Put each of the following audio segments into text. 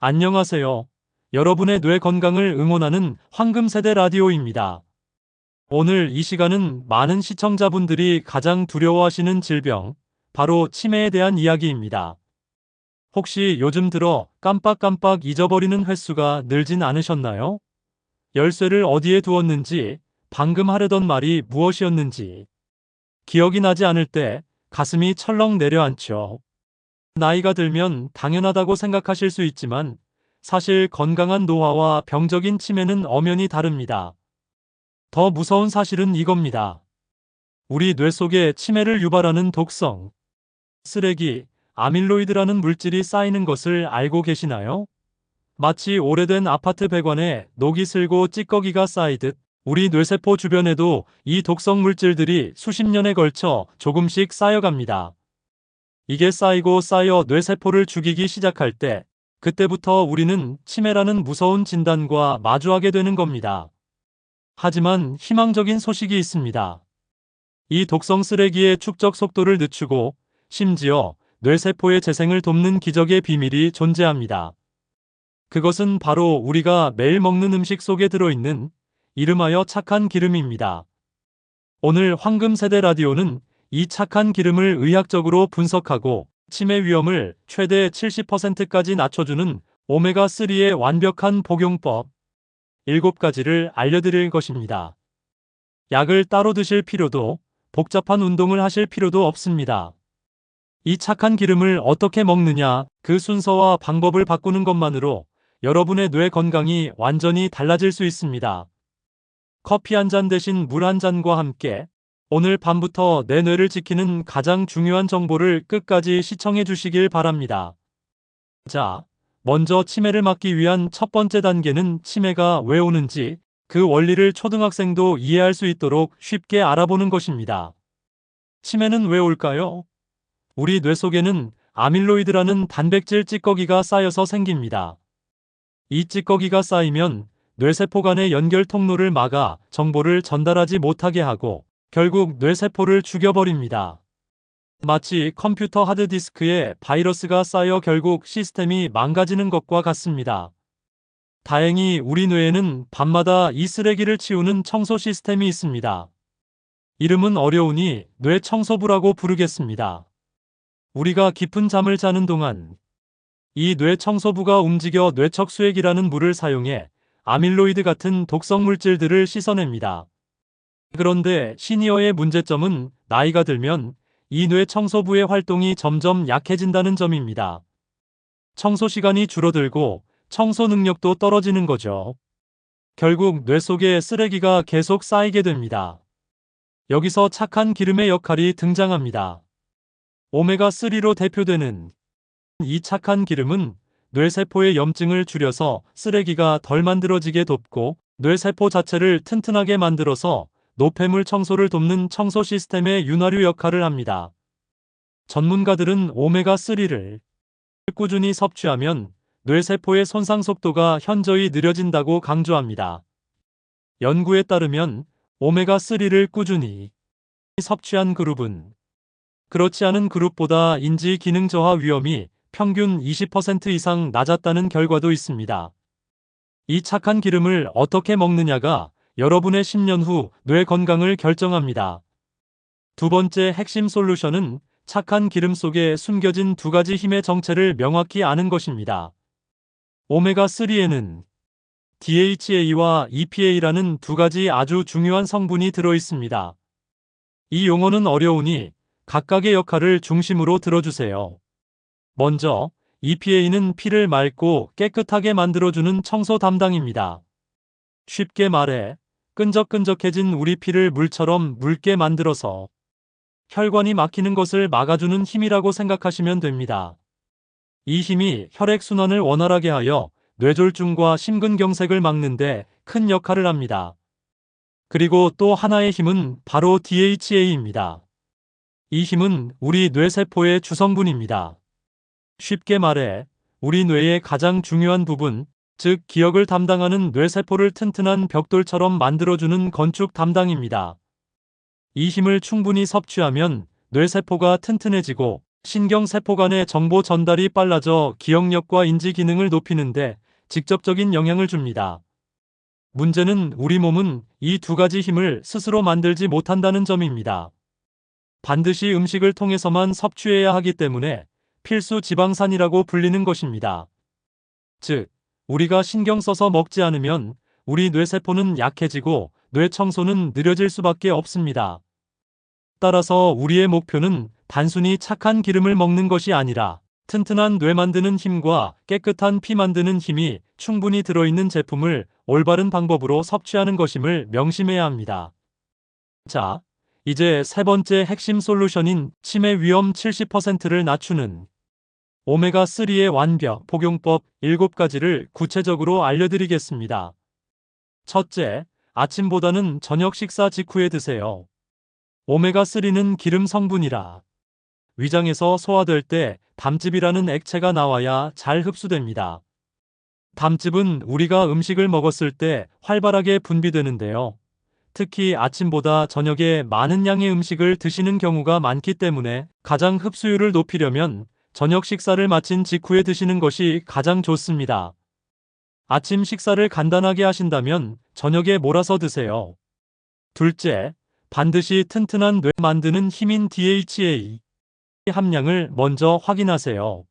안녕하세요. 여러분의 뇌 건강을 응원하는 황금세대 라디오입니다. 오늘 이 시간은 많은 시청자분들이 가장 두려워하시는 질병, 바로 치매에 대한 이야기입니다. 혹시 요즘 들어 깜빡깜빡 잊어버리는 횟수가 늘진 않으셨나요? 열쇠를 어디에 두었는지, 방금 하려던 말이 무엇이었는지, 기억이 나지 않을 때 가슴이 철렁 내려앉죠. 나이가 들면 당연하다고 생각하실 수 있지만 사실 건강한 노화와 병적인 치매는 엄연히 다릅니다. 더 무서운 사실은 이겁니다. 우리 뇌 속에 치매를 유발하는 독성, 쓰레기, 아밀로이드라는 물질이 쌓이는 것을 알고 계시나요? 마치 오래된 아파트 배관에 녹이 슬고 찌꺼기가 쌓이듯 우리 뇌세포 주변에도 이 독성 물질들이 수십 년에 걸쳐 조금씩 쌓여갑니다. 이게 쌓이고 쌓여 뇌세포를 죽이기 시작할 때, 그때부터 우리는 치매라는 무서운 진단과 마주하게 되는 겁니다. 하지만 희망적인 소식이 있습니다. 이 독성 쓰레기의 축적 속도를 늦추고 심지어 뇌세포의 재생을 돕는 기적의 비밀이 존재합니다. 그것은 바로 우리가 매일 먹는 음식 속에 들어있는 이름하여 착한 기름입니다. 오늘 황금세대 라디오는 이 착한 기름을 의학적으로 분석하고 치매 위험을 최대 70%까지 낮춰주는 오메가3의 완벽한 복용법 7가지를 알려드릴 것입니다. 약을 따로 드실 필요도, 복잡한 운동을 하실 필요도 없습니다. 이 착한 기름을 어떻게 먹느냐, 그 순서와 방법을 바꾸는 것만으로 여러분의 뇌 건강이 완전히 달라질 수 있습니다. 커피 한 잔 대신 물 한 잔과 함께 오늘 밤부터 내 뇌를 지키는 가장 중요한 정보를 끝까지 시청해 주시길 바랍니다. 자, 먼저 치매를 막기 위한 첫 번째 단계는 치매가 왜 오는지 그 원리를 초등학생도 이해할 수 있도록 쉽게 알아보는 것입니다. 치매는 왜 올까요? 우리 뇌 속에는 아밀로이드라는 단백질 찌꺼기가 쌓여서 생깁니다. 이 찌꺼기가 쌓이면 뇌세포 간의 연결 통로를 막아 정보를 전달하지 못하게 하고 결국 뇌세포를 죽여버립니다. 마치 컴퓨터 하드디스크에 바이러스가 쌓여 결국 시스템이 망가지는 것과 같습니다. 다행히 우리 뇌에는 밤마다 이 쓰레기를 치우는 청소 시스템이 있습니다. 이름은 어려우니 뇌 청소부라고 부르겠습니다. 우리가 깊은 잠을 자는 동안 이 뇌 청소부가 움직여 뇌척 수액이라는 물을 사용해 아밀로이드 같은 독성 물질들을 씻어냅니다. 그런데 시니어의 문제점은 나이가 들면 이 뇌 청소부의 활동이 점점 약해진다는 점입니다. 청소 시간이 줄어들고 청소 능력도 떨어지는 거죠. 결국 뇌 속에 쓰레기가 계속 쌓이게 됩니다. 여기서 착한 기름의 역할이 등장합니다. 오메가3로 대표되는 이 착한 기름은 뇌세포의 염증을 줄여서 쓰레기가 덜 만들어지게 돕고 뇌세포 자체를 튼튼하게 만들어서 노폐물 청소를 돕는 청소 시스템의 윤활유 역할을 합니다. 전문가들은 오메가3를 꾸준히 섭취하면 뇌세포의 손상 속도가 현저히 느려진다고 강조합니다. 연구에 따르면 오메가3를 꾸준히 섭취한 그룹은 그렇지 않은 그룹보다 인지 기능 저하 위험이 평균 20% 이상 낮았다는 결과도 있습니다. 이 착한 기름을 어떻게 먹느냐가 여러분의 10년 후 뇌 건강을 결정합니다. 두 번째 핵심 솔루션은 착한 기름 속에 숨겨진 2가지 힘의 정체를 명확히 아는 것입니다. 오메가3에는 DHA와 EPA라는 2가지 아주 중요한 성분이 들어 있습니다. 이 용어는 어려우니 각각의 역할을 중심으로 들어주세요. 먼저 EPA는 피를 맑고 깨끗하게 만들어주는 청소 담당입니다. 쉽게 말해 끈적끈적해진 우리 피를 물처럼 묽게 만들어서 혈관이 막히는 것을 막아주는 힘이라고 생각하시면 됩니다. 이 힘이 혈액순환을 원활하게 하여 뇌졸중과 심근경색을 막는 데 큰 역할을 합니다. 그리고 또 하나의 힘은 바로 DHA입니다. 이 힘은 우리 뇌세포의 주성분입니다. 쉽게 말해 우리 뇌의 가장 중요한 부분, 즉 기억을 담당하는 뇌세포를 튼튼한 벽돌처럼 만들어주는 건축 담당입니다. 이 힘을 충분히 섭취하면 뇌세포가 튼튼해지고 신경세포 간의 정보 전달이 빨라져 기억력과 인지 기능을 높이는데 직접적인 영향을 줍니다. 문제는 우리 몸은 이 두 가지 힘을 스스로 만들지 못한다는 점입니다. 반드시 음식을 통해서만 섭취해야 하기 때문에 필수 지방산이라고 불리는 것입니다. 즉, 우리가 신경 써서 먹지 않으면 우리 뇌세포는 약해지고 뇌 청소는 느려질 수밖에 없습니다. 따라서 우리의 목표는 단순히 착한 기름을 먹는 것이 아니라 튼튼한 뇌 만드는 힘과 깨끗한 피 만드는 힘이 충분히 들어있는 제품을 올바른 방법으로 섭취하는 것임을 명심해야 합니다. 자, 이제 세 번째 핵심 솔루션인 치매 위험 70%를 낮추는 오메가3의 완벽 복용법 7가지를 구체적으로 알려드리겠습니다. 첫째, 아침보다는 저녁 식사 직후에 드세요. 오메가3는 기름 성분이라 위장에서 소화될 때 담즙이라는 액체가 나와야 잘 흡수됩니다. 담즙은 우리가 음식을 먹었을 때 활발하게 분비되는데요. 특히 아침보다 저녁에 많은 양의 음식을 드시는 경우가 많기 때문에 가장 흡수율을 높이려면 저녁 식사를 마친 직후에 드시는 것이 가장 좋습니다. 아침 식사를 간단하게 하신다면 저녁에 몰아서 드세요. 둘째, 반드시 튼튼한 뇌 만드는 힘인 DHA 함량을 먼저 확인하세요.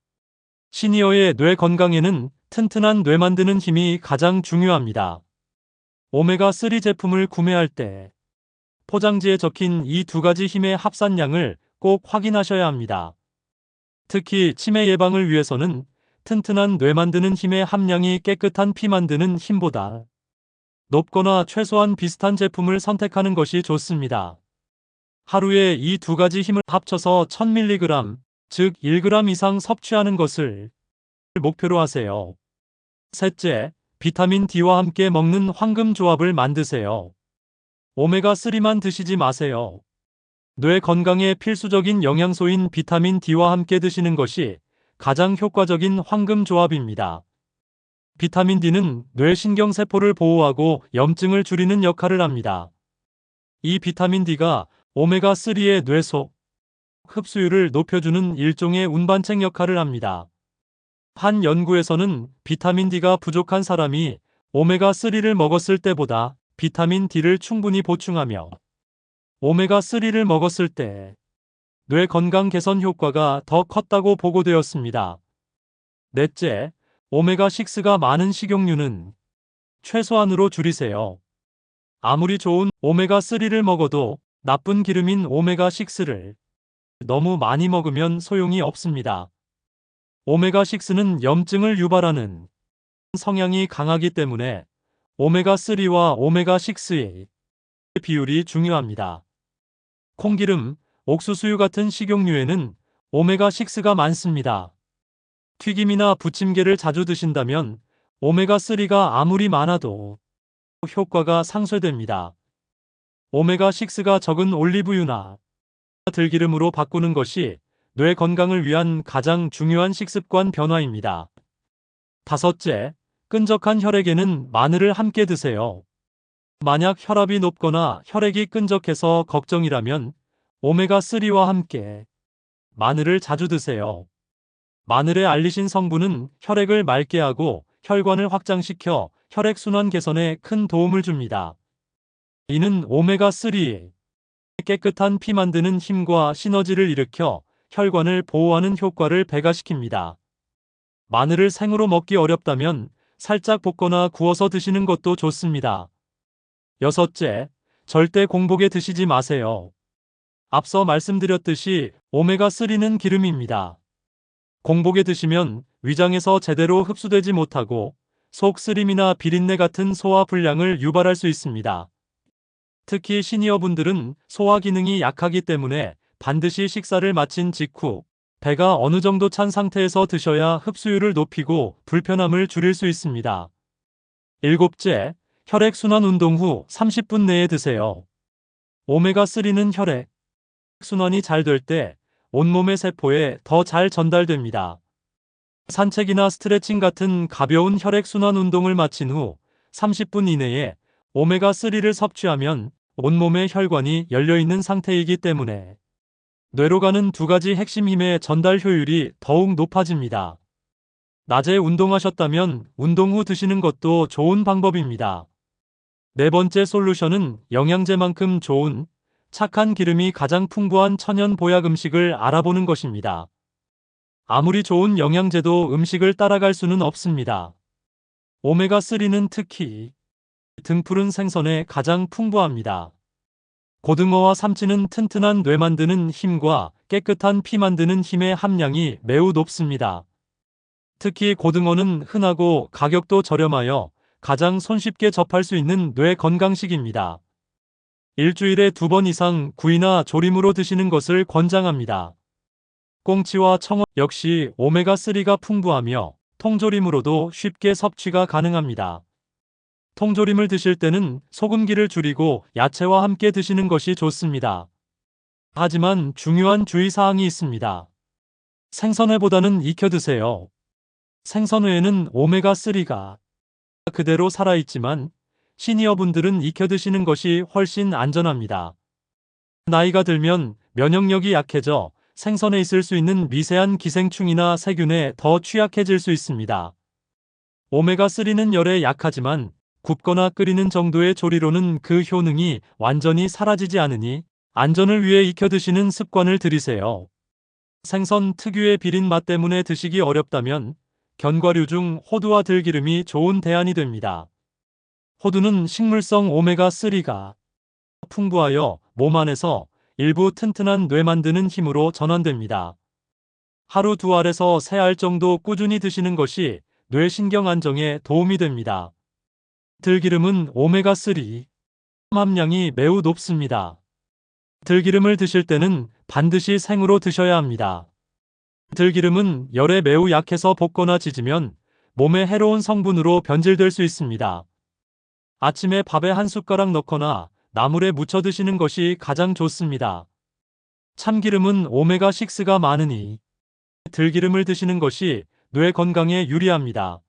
시니어의 뇌 건강에는 튼튼한 뇌 만드는 힘이 가장 중요합니다. 오메가3 제품을 구매할 때 포장지에 적힌 이 두 가지 힘의 합산량을 꼭 확인하셔야 합니다. 특히 치매 예방을 위해서는 튼튼한 뇌 만드는 힘의 함량이 깨끗한 피 만드는 힘보다 높거나 최소한 비슷한 제품을 선택하는 것이 좋습니다. 하루에 이 두 가지 힘을 합쳐서 1000mg, 즉 1g 이상 섭취하는 것을 목표로 하세요. 셋째, 비타민 D와 함께 먹는 황금 조합을 만드세요. 오메가3만 드시지 마세요. 뇌 건강에 필수적인 영양소인 비타민 D와 함께 드시는 것이 가장 효과적인 황금 조합입니다. 비타민 D는 뇌 신경세포를 보호하고 염증을 줄이는 역할을 합니다. 이 비타민 D가 오메가3의 뇌 속 흡수율을 높여주는 일종의 운반책 역할을 합니다. 한 연구에서는 비타민 D가 부족한 사람이 오메가3를 먹었을 때보다 비타민 D를 충분히 보충하며 오메가3를 먹었을 때 뇌 건강 개선 효과가 더 컸다고 보고되었습니다. 넷째, 오메가6가 많은 식용유는 최소한으로 줄이세요. 아무리 좋은 오메가3를 먹어도 나쁜 기름인 오메가6를 너무 많이 먹으면 소용이 없습니다. 오메가6는 염증을 유발하는 성향이 강하기 때문에 오메가3와 오메가6의 비율이 중요합니다. 콩기름, 옥수수유 같은 식용유에는 오메가6가 많습니다. 튀김이나 부침개를 자주 드신다면 오메가3가 아무리 많아도 효과가 상쇄됩니다. 오메가6가 적은 올리브유나 들기름으로 바꾸는 것이 뇌 건강을 위한 가장 중요한 식습관 변화입니다. 다섯째, 끈적한 혈액에는 마늘을 함께 드세요. 만약 혈압이 높거나 혈액이 끈적해서 걱정이라면 오메가3와 함께 마늘을 자주 드세요. 마늘의 알리신 성분은 혈액을 맑게 하고 혈관을 확장시켜 혈액순환 개선에 큰 도움을 줍니다. 이는 오메가3의 깨끗한 피 만드는 힘과 시너지를 일으켜 혈관을 보호하는 효과를 배가시킵니다. 마늘을 생으로 먹기 어렵다면 살짝 볶거나 구워서 드시는 것도 좋습니다. 여섯째, 절대 공복에 드시지 마세요. 앞서 말씀드렸듯이 오메가3는 기름입니다. 공복에 드시면 위장에서 제대로 흡수되지 못하고 속 쓰림이나 비린내 같은 소화 불량을 유발할 수 있습니다. 특히 시니어분들은 소화 기능이 약하기 때문에 반드시 식사를 마친 직후 배가 어느 정도 찬 상태에서 드셔야 흡수율을 높이고 불편함을 줄일 수 있습니다. 일곱째, 혈액순환 운동 후 30분 내에 드세요. 오메가3는 혈액 순환이 잘 될 때 온몸의 세포에 더 잘 전달됩니다. 산책이나 스트레칭 같은 가벼운 혈액순환 운동을 마친 후 30분 이내에 오메가3를 섭취하면 온몸의 혈관이 열려있는 상태이기 때문에 뇌로 가는 두 가지 핵심 힘의 전달 효율이 더욱 높아집니다. 낮에 운동하셨다면 운동 후 드시는 것도 좋은 방법입니다. 네 번째 솔루션은 영양제만큼 좋은 착한 기름이 가장 풍부한 천연 보약 음식을 알아보는 것입니다. 아무리 좋은 영양제도 음식을 따라갈 수는 없습니다. 오메가3는 특히 등푸른 생선에 가장 풍부합니다. 고등어와 삼치는 튼튼한 뇌 만드는 힘과 깨끗한 피 만드는 힘의 함량이 매우 높습니다. 특히 고등어는 흔하고 가격도 저렴하여 가장 손쉽게 접할 수 있는 뇌 건강식입니다. 일주일에 2번 이상 구이나 조림으로 드시는 것을 권장합니다. 꽁치와 청어 역시 오메가3가 풍부하며 통조림으로도 쉽게 섭취가 가능합니다. 통조림을 드실 때는 소금기를 줄이고 야채와 함께 드시는 것이 좋습니다. 하지만 중요한 주의사항이 있습니다. 생선회보다는 익혀 드세요. 생선회에는 오메가3가 그대로 살아있지만 시니어분들은 익혀 드시는 것이 훨씬 안전합니다. 나이가 들면 면역력이 약해져 생선에 있을 수 있는 미세한 기생충이나 세균에 더 취약해질 수 있습니다. 오메가3는 열에 약하지만 굽거나 끓이는 정도의 조리로는 그 효능이 완전히 사라지지 않으니 안전을 위해 익혀 드시는 습관을 들이세요. 생선 특유의 비린 맛 때문에 드시기 어렵다면 견과류 중 호두와 들기름이 좋은 대안이 됩니다. 호두는 식물성 오메가3가 풍부하여 몸 안에서 일부 튼튼한 뇌 만드는 힘으로 전환됩니다. 하루 2알에서 3알 정도 꾸준히 드시는 것이 뇌신경 안정에 도움이 됩니다. 들기름은 오메가3 함량이 매우 높습니다. 들기름을 드실 때는 반드시 생으로 드셔야 합니다. 들기름은 열에 매우 약해서 볶거나 지지면 몸에 해로운 성분으로 변질될 수 있습니다. 아침에 밥에 한 숟가락 넣거나 나물에 무쳐 드시는 것이 가장 좋습니다. 참기름은 오메가6가 많으니 들기름을 드시는 것이 뇌 건강에 유리합니다.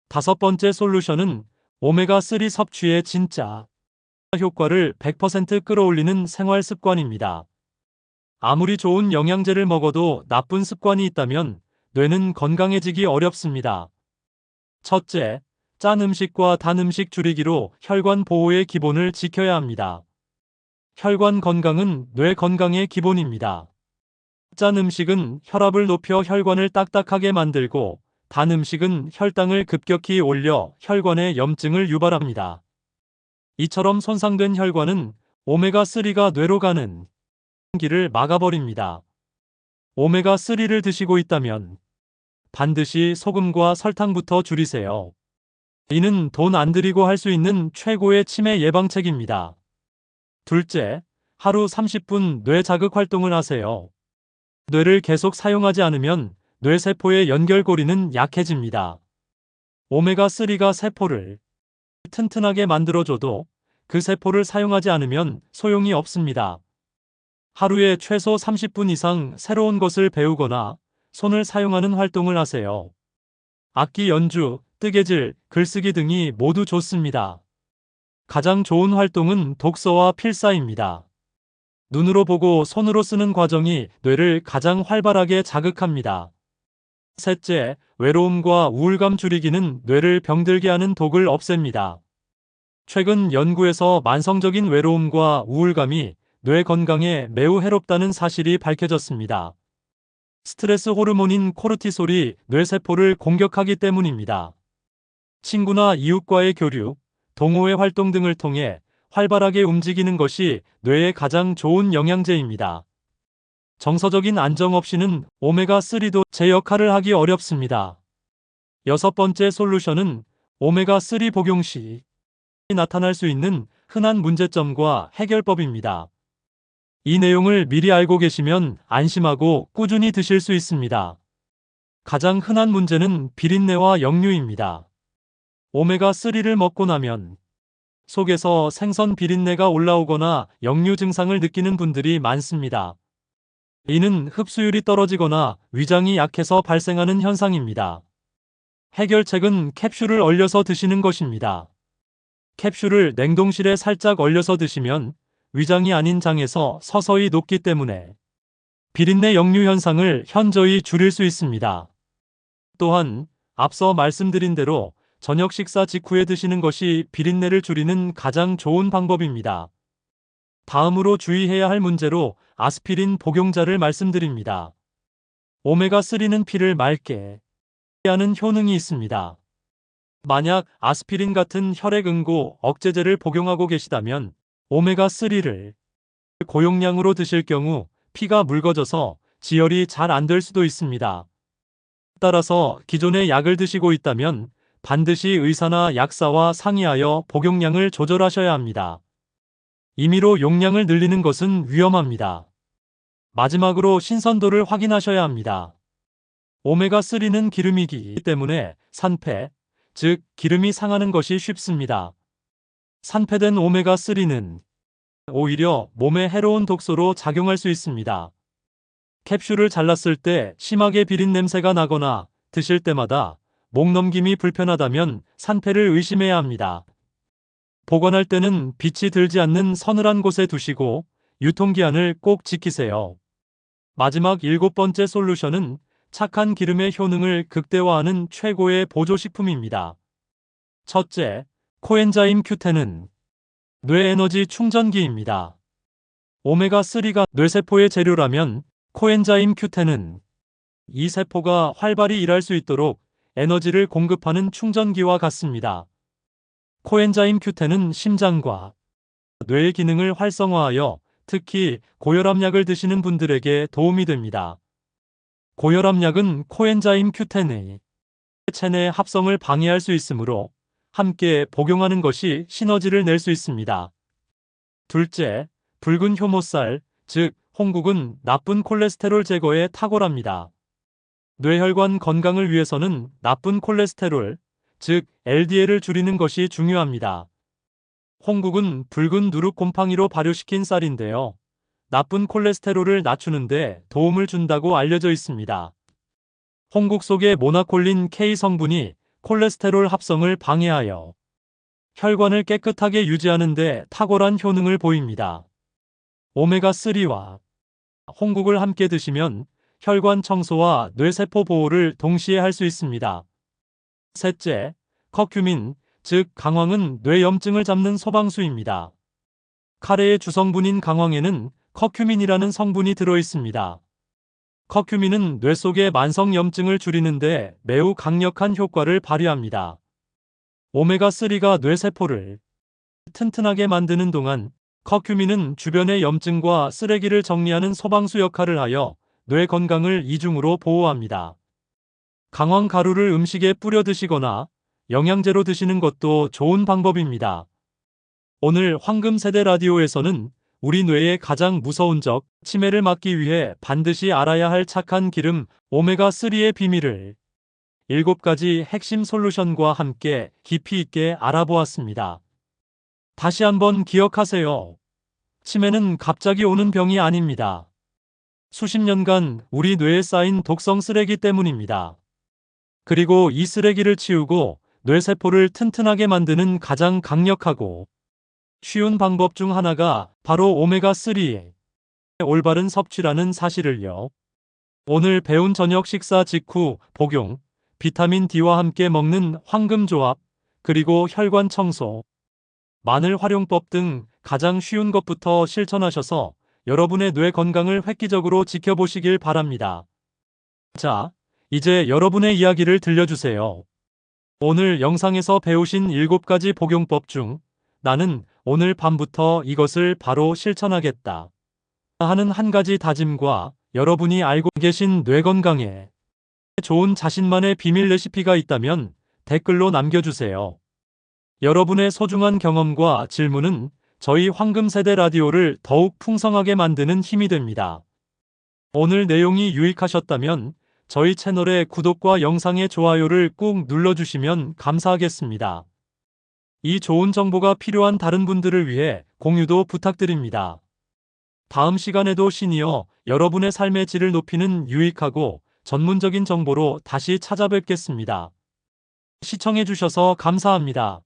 5번째 솔루션은 오메가3 섭취의 진짜 효과를 100% 끌어올리는 생활 습관입니다. 아무리 좋은 영양제를 먹어도 나쁜 습관이 있다면 뇌는 건강해지기 어렵습니다. 첫째, 짠 음식과 단 음식 줄이기로 혈관 보호의 기본을 지켜야 합니다. 혈관 건강은 뇌 건강의 기본입니다. 짠 음식은 혈압을 높여 혈관을 딱딱하게 만들고 단 음식은 혈당을 급격히 올려 혈관에 염증을 유발합니다. 이처럼 손상된 혈관은 오메가3가 뇌로 가는 길을 막아버립니다. 오메가3를 드시고 있다면 반드시 소금과 설탕부터 줄이세요. 이는 돈 안 들이고 할 수 있는 최고의 치매 예방책입니다. 둘째, 하루 30분 뇌 자극 활동을 하세요. 뇌를 계속 사용하지 않으면 뇌세포의 연결고리는 약해집니다. 오메가3가 세포를 튼튼하게 만들어줘도 그 세포를 사용하지 않으면 소용이 없습니다. 하루에 최소 30분 이상 새로운 것을 배우거나 손을 사용하는 활동을 하세요. 악기 연주, 뜨개질, 글쓰기 등이 모두 좋습니다. 가장 좋은 활동은 독서와 필사입니다. 눈으로 보고 손으로 쓰는 과정이 뇌를 가장 활발하게 자극합니다. 셋째, 외로움과 우울감 줄이기는 뇌를 병들게 하는 독을 없앱니다. 최근 연구에서 만성적인 외로움과 우울감이 뇌 건강에 매우 해롭다는 사실이 밝혀졌습니다. 스트레스 호르몬인 코르티솔이 뇌세포를 공격하기 때문입니다. 친구나 이웃과의 교류, 동호회 활동 등을 통해 활발하게 움직이는 것이 뇌에 가장 좋은 영양제입니다. 정서적인 안정 없이는 오메가3도 제 역할을 하기 어렵습니다. 6번째 솔루션은 오메가3 복용 시 나타날 수 있는 흔한 문제점과 해결법입니다. 이 내용을 미리 알고 계시면 안심하고 꾸준히 드실 수 있습니다. 가장 흔한 문제는 비린내와 역류입니다. 오메가3를 먹고 나면 속에서 생선 비린내가 올라오거나 역류 증상을 느끼는 분들이 많습니다. 이는 흡수율이 떨어지거나 위장이 약해서 발생하는 현상입니다. 해결책은 캡슐을 얼려서 드시는 것입니다. 캡슐을 냉동실에 살짝 얼려서 드시면 위장이 아닌 장에서 서서히 녹기 때문에 비린내 역류 현상을 현저히 줄일 수 있습니다. 또한 앞서 말씀드린 대로 저녁 식사 직후에 드시는 것이 비린내를 줄이는 가장 좋은 방법입니다. 다음으로 주의해야 할 문제로 아스피린 복용자를 말씀드립니다. 오메가3는 피를 맑게 하는 효능이 있습니다. 만약 아스피린 같은 혈액 응고 억제제를 복용하고 계시다면 오메가3를 고용량으로 드실 경우 피가 묽어져서 지혈이 잘 안 될 수도 있습니다. 따라서 기존에 약을 드시고 있다면 반드시 의사나 약사와 상의하여 복용량을 조절하셔야 합니다. 임의로 용량을 늘리는 것은 위험합니다. 마지막으로 신선도를 확인하셔야 합니다. 오메가3는 기름이기 때문에 산패, 즉 기름이 상하는 것이 쉽습니다. 산패된 오메가3는 오히려 몸에 해로운 독소로 작용할 수 있습니다. 캡슐을 잘랐을 때 심하게 비린 냄새가 나거나 드실 때마다 목 넘김이 불편하다면 산패를 의심해야 합니다. 보관할 때는 빛이 들지 않는 서늘한 곳에 두시고 유통기한을 꼭 지키세요. 마지막 7번째 솔루션은 착한 기름의 효능을 극대화하는 최고의 보조식품입니다. 첫째, 코엔자임 Q10은 뇌 에너지 충전기입니다. 오메가3가 뇌세포의 재료라면 코엔자임 Q10은 이 세포가 활발히 일할 수 있도록 에너지를 공급하는 충전기와 같습니다. 코엔자임 Q10은 심장과 뇌의 기능을 활성화하여 특히 고혈압약을 드시는 분들에게 도움이 됩니다. 고혈압약은 코엔자임 Q10의 체내 합성을 방해할 수 있으므로 함께 복용하는 것이 시너지를 낼 수 있습니다. 둘째, 붉은 효모살, 즉 홍국은 나쁜 콜레스테롤 제거에 탁월합니다. 뇌혈관 건강을 위해서는 나쁜 콜레스테롤, 즉 LDL을 줄이는 것이 중요합니다. 홍국은 붉은 누룩 곰팡이로 발효시킨 쌀인데요. 나쁜 콜레스테롤을 낮추는 데 도움을 준다고 알려져 있습니다. 홍국 속의 모나콜린 K 성분이 콜레스테롤 합성을 방해하여 혈관을 깨끗하게 유지하는 데 탁월한 효능을 보입니다. 오메가3와 홍국을 함께 드시면 혈관 청소와 뇌세포 보호를 동시에 할 수 있습니다. 셋째, 커큐민, 즉 강황은 뇌염증을 잡는 소방수입니다. 카레의 주성분인 강황에는 커큐민이라는 성분이 들어있습니다. 커큐민은 뇌 속의 만성염증을 줄이는데 매우 강력한 효과를 발휘합니다. 오메가3가 뇌세포를 튼튼하게 만드는 동안 커큐민은 주변의 염증과 쓰레기를 정리하는 소방수 역할을 하여 뇌 건강을 이중으로 보호합니다. 강황 가루를 음식에 뿌려 드시거나 영양제로 드시는 것도 좋은 방법입니다. 오늘 황금세대 라디오에서는 우리 뇌의 가장 무서운 적, 치매를 막기 위해 반드시 알아야 할 착한 기름 오메가3의 비밀을 7가지 핵심 솔루션과 함께 깊이 있게 알아보았습니다. 다시 한번 기억하세요. 치매는 갑자기 오는 병이 아닙니다. 수십 년간 우리 뇌에 쌓인 독성 쓰레기 때문입니다. 그리고 이 쓰레기를 치우고 뇌세포를 튼튼하게 만드는 가장 강력하고 쉬운 방법 중 하나가 바로 오메가3의 올바른 섭취라는 사실을요. 오늘 배운 저녁 식사 직후 복용, 비타민 D와 함께 먹는 황금조합, 그리고 혈관 청소, 마늘 활용법 등 가장 쉬운 것부터 실천하셔서 여러분의 뇌 건강을 획기적으로 지켜보시길 바랍니다. 자, 이제 여러분의 이야기를 들려주세요. 오늘 영상에서 배우신 7가지 복용법 중 나는 오늘 밤부터 이것을 바로 실천하겠다 하는 한 가지 다짐과 여러분이 알고 계신 뇌 건강에 좋은 자신만의 비밀 레시피가 있다면 댓글로 남겨주세요. 여러분의 소중한 경험과 질문은 저희 황금세대 라디오를 더욱 풍성하게 만드는 힘이 됩니다. 오늘 내용이 유익하셨다면 저희 채널의 구독과 영상의 좋아요를 꾹 눌러주시면 감사하겠습니다. 이 좋은 정보가 필요한 다른 분들을 위해 공유도 부탁드립니다. 다음 시간에도 신이어 여러분의 삶의 질을 높이는 유익하고 전문적인 정보로 다시 찾아뵙겠습니다. 시청해주셔서 감사합니다.